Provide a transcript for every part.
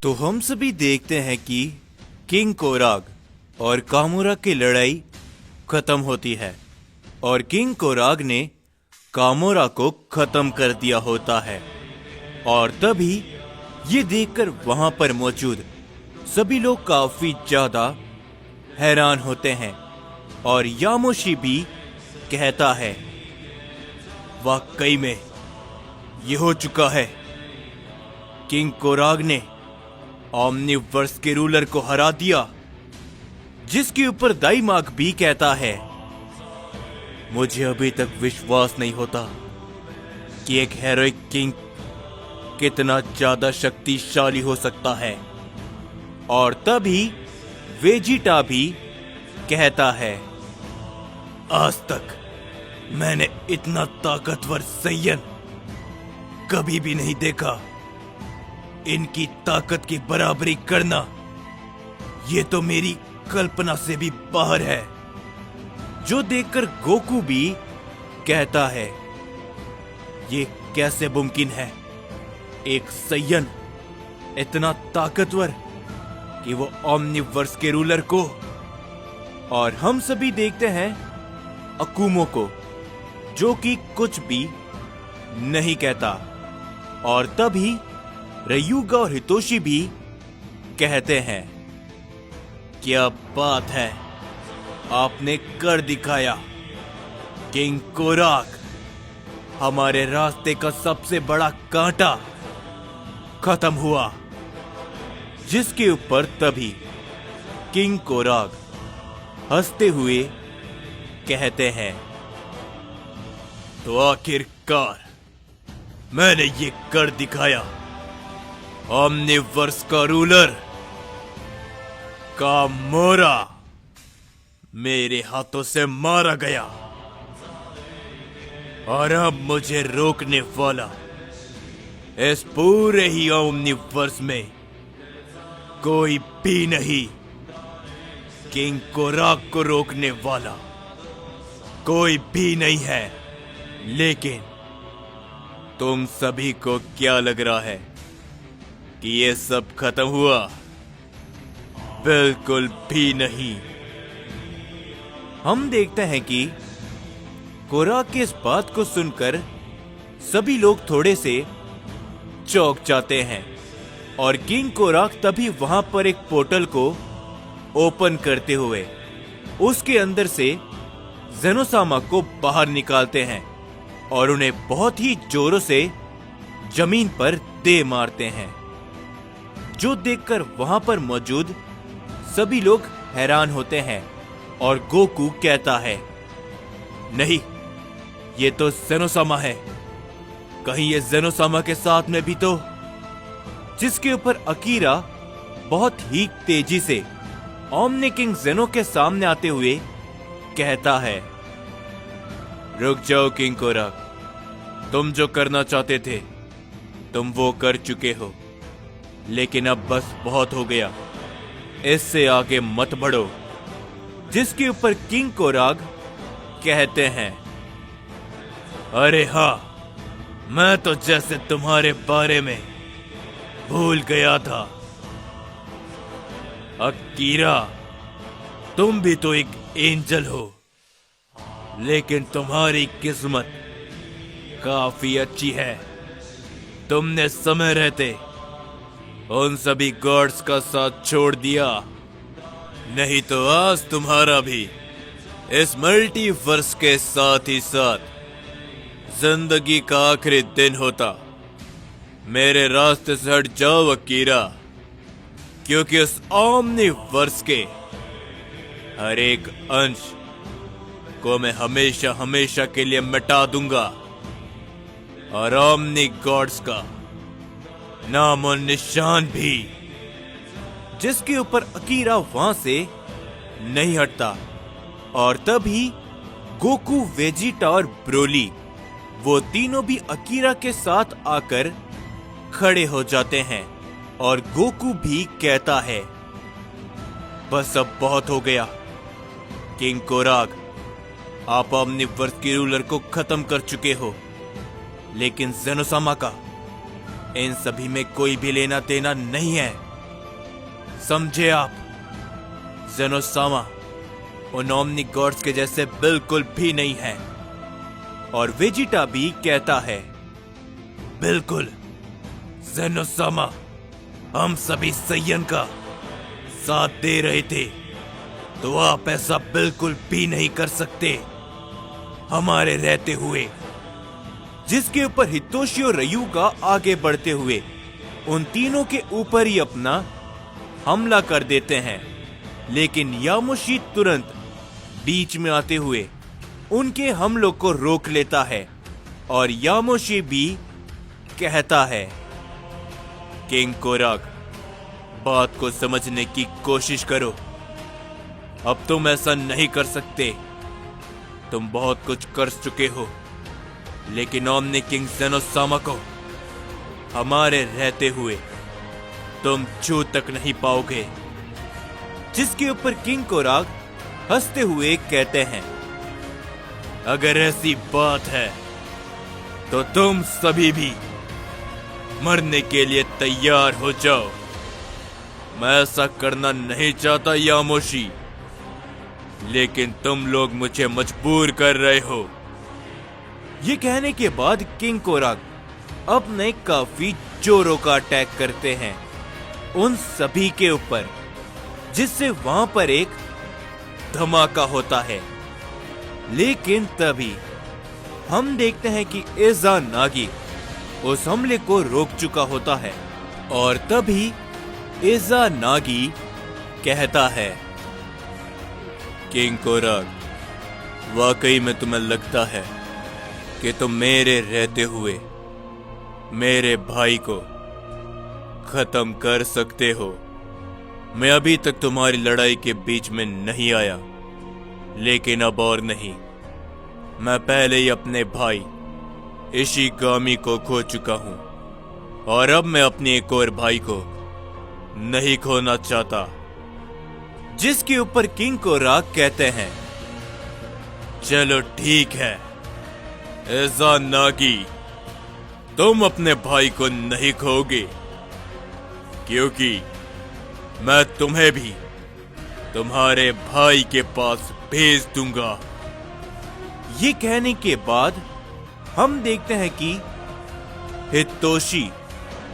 तो हम सभी देखते हैं कि किंग कोराग और कामोरा की लड़ाई खत्म होती है और किंग कोराग ने कामोरा को खत्म कर दिया होता है। और तभी ये देखकर वहां पर मौजूद सभी लोग काफी ज्यादा हैरान होते हैं और यामोशी भी कहता है, वाकई में ये हो चुका है। किंग कोराग ने ओमनिवर्स के रूलर को हरा दिया। जिसके ऊपर दाइमाक भी कहता है, मुझे अभी तक विश्वास नहीं होता कि एक हेरोइक किंग कितना ज्यादा शक्तिशाली हो सकता है। और तभी वेजिटा भी कहता है, आज तक मैंने इतना ताकतवर सैयन कभी भी नहीं देखा। इनकी ताकत की बराबरी करना ये तो मेरी कल्पना से भी बाहर है। जो देखकर गोकू भी कहता है, ये कैसे मुमकिन है, एक सैयन इतना ताकतवर कि वो ओमनिवर्स के रूलर को। और हम सभी देखते हैं अकुमो को, जो कि कुछ भी नहीं कहता। और तभी रयूगा और हितोशी भी कहते हैं, क्या बात है, आपने कर दिखाया। किंग कोराग, हमारे रास्ते का सबसे बड़ा कांटा खत्म हुआ। जिसके ऊपर तभी किंग कोराग हंसते हुए कहते हैं, तो आखिरकार मैंने ये कर दिखाया। ओमनिवर्स का रूलर कामोरा मेरे हाथों से मारा गया और अब मुझे रोकने वाला इस पूरे ही ओमनिवर्स में कोई भी नहीं। किंग कोराग को रोकने वाला कोई भी नहीं है। लेकिन तुम सभी को क्या लग रहा है कि ये सब खत्म हुआ? बिल्कुल भी नहीं। हम देखते हैं कि कोराग की इस बात को सुनकर सभी लोग थोड़े से चौंक जाते हैं और किंग कोराग तभी वहां पर एक पोर्टल को ओपन करते हुए उसके अंदर से जेनोसामा को बाहर निकालते हैं और उन्हें बहुत ही जोरों से जमीन पर दे मारते हैं। जो देखकर वहां पर मौजूद सभी लोग हैरान होते हैं और गोकू कहता है, नहीं, ये तो जेनोसामा है। कहीं ये जेनोसामा के साथ में भी तो। जिसके ऊपर अकीरा बहुत ही तेजी से ओमनी किंग जेनो के सामने आते हुए कहता है, रुक जाओ किंग कोराग, तुम जो करना चाहते थे तुम वो कर चुके हो, लेकिन अब बस बहुत हो गया, इससे आगे मत बढ़ो। जिसके ऊपर किंग कोराग कहते हैं, अरे हाँ, मैं तो जैसे तुम्हारे बारे में भूल गया था। अकीरा, तुम भी तो एक एंजल हो, लेकिन तुम्हारी किस्मत काफी अच्छी है। तुमने समय रहते उन सभी गॉड्स का साथ छोड़ दिया, नहीं तो आज तुम्हारा भी इस मल्टीवर्स के साथ ही साथ जिंदगी का आखिरी दिन होता। मेरे रास्ते से हट जाओ अकीरा, क्योंकि उस ओमनिवर्स के हर एक अंश को मैं हमेशा हमेशा के लिए मिटा दूंगा और ओमनी गॉड्स का नाम और निशान भी। जिसके ऊपर अकीरा वहां से नहीं हटता और तभी गोकू, वेजिटा और ब्रोली वो तीनों भी अकीरा के साथ आकर खड़े हो जाते हैं और गोकू भी कहता है, बस अब बहुत हो गया। किंग कोराग, आप ओमनिवर्स के रूलर को खत्म कर चुके हो, लेकिन जेनोसामा का इन सभी में कोई भी लेना देना नहीं है। समझे आप? ज़ेनोसामा उन ओमनी गॉड्स के जैसे बिल्कुल भी नहीं है। और वेजिटा भी कहता है, बिल्कुल ज़ेनोसामा, हम सभी सैयन का साथ दे रहे थे, तो आप ऐसा बिल्कुल भी नहीं कर सकते हमारे रहते हुए। जिसके ऊपर हितोशी और रयूगा आगे बढ़ते हुए उन तीनों के ऊपर ही अपना हमला कर देते हैं, लेकिन यामोशी तुरंत बीच में आते हुए उनके हमलों को रोक लेता है। और यामोशी भी कहता है, किंग कोराग, बात को समझने की कोशिश करो। अब तुम ऐसा नहीं कर सकते। तुम बहुत कुछ कर चुके हो, लेकिन ओमनी किंग ज़ेनोसामा को हमारे रहते हुए तुम छू तक नहीं पाओगे। जिसके ऊपर किंग कोराग हंसते हुए कहते हैं, अगर ऐसी बात है तो तुम सभी भी मरने के लिए तैयार हो जाओ। मैं ऐसा करना नहीं चाहता यामोशी, लेकिन तुम लोग मुझे मजबूर कर रहे हो। ये कहने के बाद किंग कोराग अपने काफी जोरों का अटैक करते हैं उन सभी के ऊपर, जिससे वहां पर एक धमाका होता है। लेकिन तभी हम देखते हैं कि इज़ानागी उस हमले को रोक चुका होता है। और तभी इज़ानागी कहता है, किंग कोराग, वाकई में तुम्हें लगता है कि तुम मेरे रहते हुए मेरे भाई को खत्म कर सकते हो? मैं अभी तक तुम्हारी लड़ाई के बीच में नहीं आया, लेकिन अब और नहीं। मैं पहले ही अपने भाई इशिगामी को खो चुका हूं, और अब मैं अपने एक और भाई को नहीं खोना चाहता। जिसके ऊपर किंग कोराग कहते हैं, चलो ठीक है इज़ानागी, तुम अपने भाई को नहीं खोगे, क्योंकि मैं तुम्हें भी तुम्हारे भाई के पास भेज दूंगा। ये कहने के बाद हम देखते हैं कि हितोशी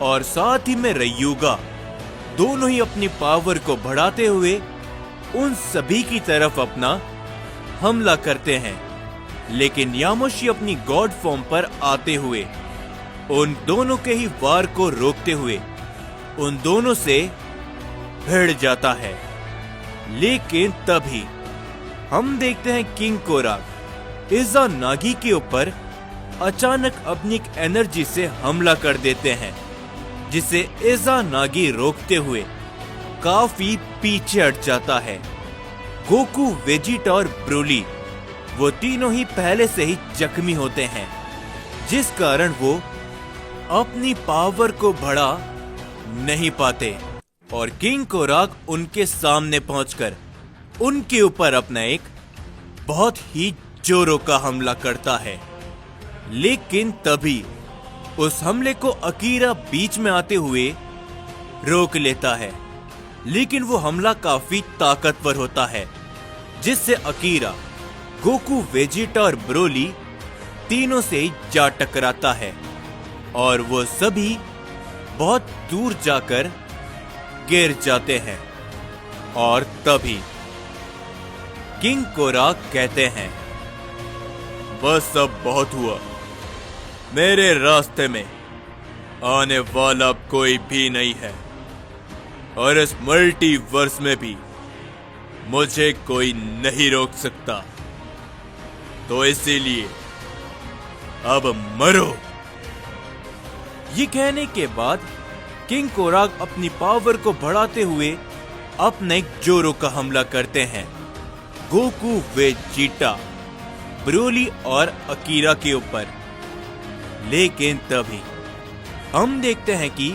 और साथ ही में रयूगा दोनों ही अपनी पावर को बढ़ाते हुए उन सभी की तरफ अपना हमला करते हैं। लेकिन यामोशी अपनी गॉड फॉर्म पर आते हुए उन दोनों के ही वार को रोकते हुए उन दोनों से भिड़ जाता है। लेकिन तभी हम देखते हैं किंग कोराग इज़ानागी के ऊपर अचानक अपनी एक एनर्जी से हमला कर देते हैं, जिसे इज़ानागी रोकते हुए काफी पीछे हट जाता है। गोकू, वेजिटा और ब्रोली वो तीनों ही पहले से ही जख्मी होते हैं, जिस कारण वो अपनी पावर को बढ़ा नहीं पाते। और किंग कोराग उनके सामने पहुंचकर उनके ऊपर अपना एक बहुत ही जोरों का हमला करता है। लेकिन तभी उस हमले को अकीरा बीच में आते हुए रोक लेता है। लेकिन वो हमला काफी ताकतवर होता है, जिससे अकीरा, गोकू, वेजिटा और ब्रोली तीनों से ही जा टकराता है और वो सभी बहुत दूर जाकर गिर जाते हैं। और तभी किंग कोराग कहते हैं, बस अब बहुत हुआ। मेरे रास्ते में आने वाला कोई भी नहीं है, और इस मल्टीवर्स में भी मुझे कोई नहीं रोक सकता। तो इसीलिए अब मरो। ये कहने के बाद किंग कोराग अपनी पावर को बढ़ाते हुए अपने जोरों का हमला करते हैं गोकू, वेजिटा, ब्रोली और अकीरा के ऊपर। लेकिन तभी हम देखते हैं कि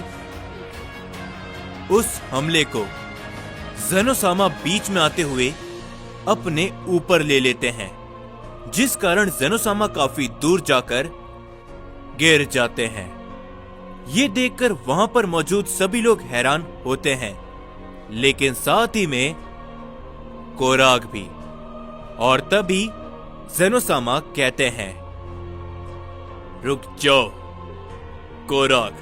उस हमले को ज़ेनोसामा बीच में आते हुए अपने ऊपर ले लेते हैं, जिस कारण ज़ेनोसामा काफी दूर जाकर गिर जाते हैं। ये देखकर वहां पर मौजूद सभी लोग हैरान होते हैं। लेकिन साथ ही में कोराग भी। और तभी जेनोसामा कहते हैं, रुक जाओ कोराग,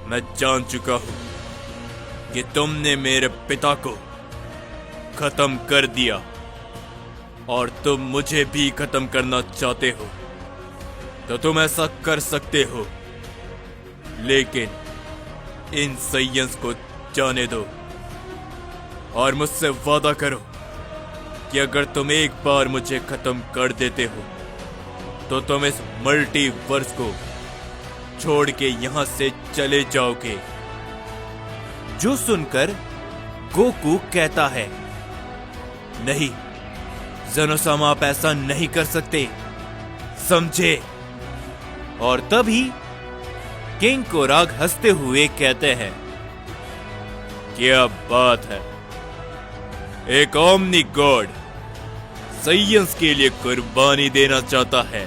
मैं जान चुका हूं कि तुमने मेरे पिता को खत्म कर दिया और तुम मुझे भी खत्म करना चाहते हो, तो तुम ऐसा कर सकते हो, लेकिन इन सैयंस को जाने दो और मुझसे वादा करो कि अगर तुम एक बार मुझे खत्म कर देते हो तो तुम इस मल्टीवर्स को छोड़ के यहां से चले जाओगे। जो सुनकर गोकू कहता है, नहीं जेनोसामा, आप ऐसा नहीं कर सकते, समझे। और तभी किंग कोराग हंसते हुए कहते हैं, क्या बात है, एक ओमनी गॉड सैयंस के लिए कुर्बानी देना चाहता है,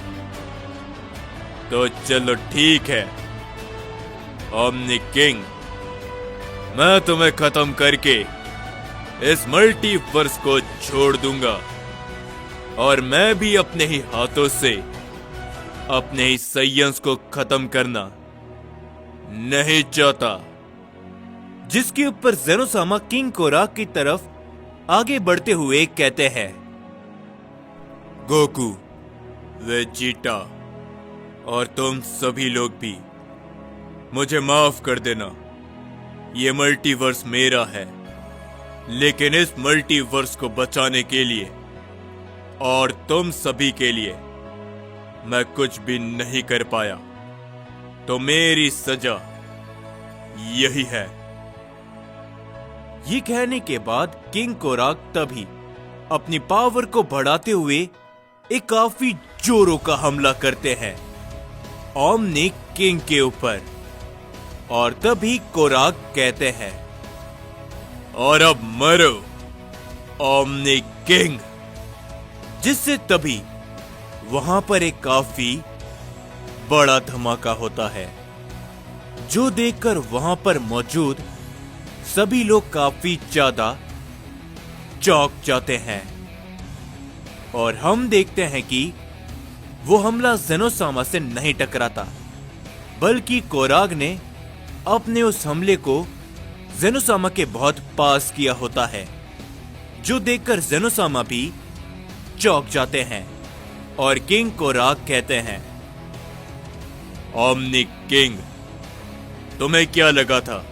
तो चलो ठीक है ओमनी किंग, मैं तुम्हें खत्म करके इस मल्टीवर्स को छोड़ दूंगा और मैं भी अपने ही हाथों से अपने ही सैयंस को खत्म करना नहीं चाहता। जिसके ऊपर जेनोसामा किंग कोराग की तरफ आगे बढ़ते हुए कहते हैं, गोकू, वेजिटा और तुम सभी लोग भी मुझे माफ कर देना, ये मल्टीवर्स मेरा है, लेकिन इस मल्टीवर्स को बचाने के लिए और तुम सभी के लिए मैं कुछ भी नहीं कर पाया, तो मेरी सजा यही है। ये कहने के बाद किंग कोराग तभी अपनी पावर को बढ़ाते हुए एक काफी जोरों का हमला करते हैं ओमनी किंग के ऊपर। और तभी कोराग कहते हैं, और अब मरो ओमनी किंग। जिससे तभी वहां पर एक काफी बड़ा धमाका होता है, जो देखकर वहां पर मौजूद सभी लोग काफी ज्यादा चौंक जाते हैं। और हम देखते हैं कि वो हमला जेनोसामा से नहीं टकराता, बल्कि कोराग ने अपने उस हमले को जेनोसामा के बहुत पास किया होता है, जो देखकर जेनोसामा भी चौंक जाते हैं। और किंग कोराग कहते हैं, ओमनी किंग, तुम्हें क्या लगा था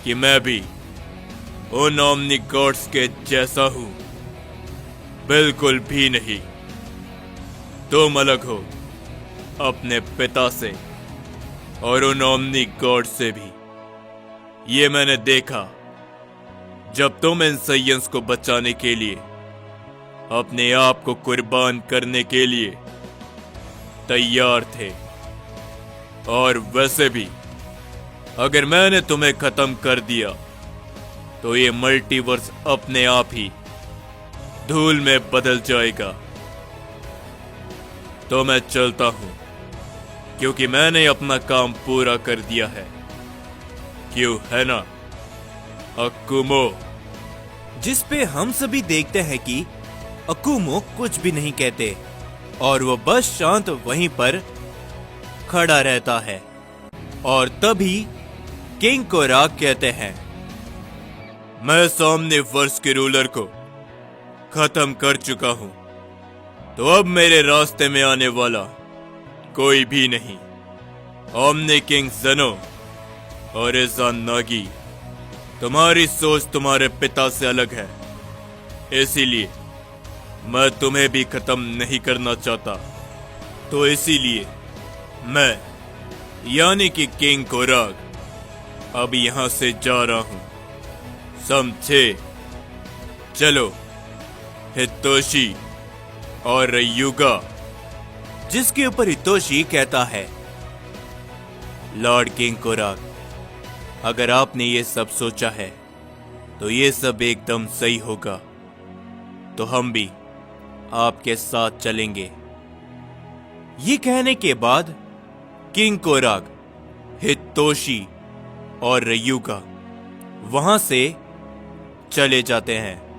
कि मैं भी उन ओमनी गॉड्स के जैसा हूं? बिल्कुल भी नहीं। तुम अलग हो अपने पिता से और उन ओमनी गॉड से भी। ये मैंने देखा जब तुम इन सैयंस को बचाने के लिए अपने आप को कुर्बान करने के लिए तैयार थे। और वैसे भी अगर मैंने तुम्हें खत्म कर दिया तो ये मल्टीवर्स अपने आप ही धूल में बदल जाएगा। तो मैं चलता हूं, क्योंकि मैंने अपना काम पूरा कर दिया है। क्यों है ना अकुमो? जिस पे हम सभी देखते हैं कि अकुमो कुछ भी नहीं कहते और वो बस शांत वहीं पर खड़ा रहता है। और तभी किंग कोराग कहते हैं, मैं सामने वर्ष के रूलर को खत्म कर चुका हूं, तो अब मेरे रास्ते में आने वाला कोई भी नहीं। ओमनी किंग ज़ेनो और इज़ानागी, तुम्हारी सोच तुम्हारे पिता से अलग है, इसीलिए मैं तुम्हें भी खत्म नहीं करना चाहता। तो इसीलिए मैं यानी कि किंग कोराग अब यहां से जा रहा हूं, समझे? चलो हितोशी और रयुगा। जिसके ऊपर हितोशी कहता है, लॉर्ड किंग कोराग, अगर आपने ये सब सोचा है तो ये सब एकदम सही होगा, तो हम भी आपके साथ चलेंगे। ये कहने के बाद किंग कोराग, हितोशी और रयुगा वहां से चले जाते हैं।